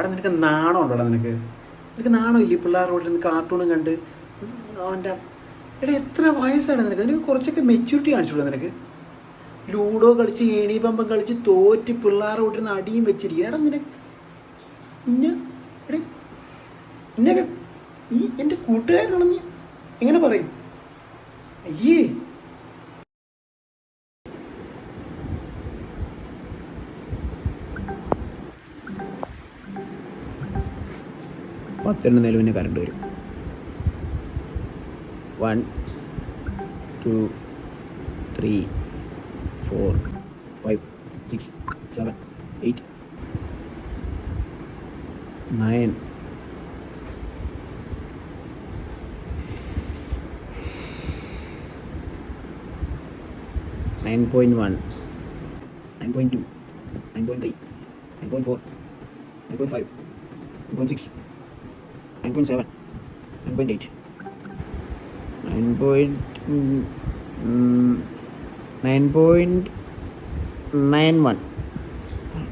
അവിടെ നിനക്ക് നാണം ഉണ്ടോടാ? നിനക്ക് നാണം ഇല്ല? പിള്ളേരുടെ റോഡിൽ നിന്ന് കാർട്ടൂണും കണ്ട് അവൻ്റെ എടാ എത്ര വയസ്സാണ് നിനക്ക് കുറച്ചൊക്കെ മെച്യൂരിറ്റി കാണിച്ചുള്ളൂ നിനക്ക്. ലൂഡോ കളിച്ച് ഏണി പമ്പം കളിച്ച് തോറ്റ് പിള്ളേരുടെ റോഡിൽ നിന്ന് അടിയും വെച്ചിരിക്കുക. എടാ നിനക്ക് എടേ ഇന്നൊക്കെ ഈ എൻ്റെ കൂട്ടുകാരനാണെന്ന് എങ്ങനെ പറയും? അയ്യേ. പത്തെണ്ണം നിലവിന് കറണ്ട് വരും. 1 2 3 4 5 6 7 8 9 9.1 9.2 9.3 9.4 9.5 9.6 9.7 9.8 9.91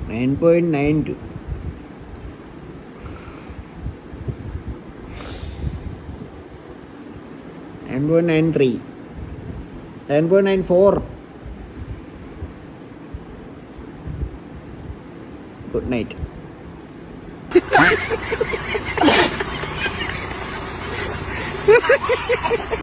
9.92 9.93 9.94. Good night.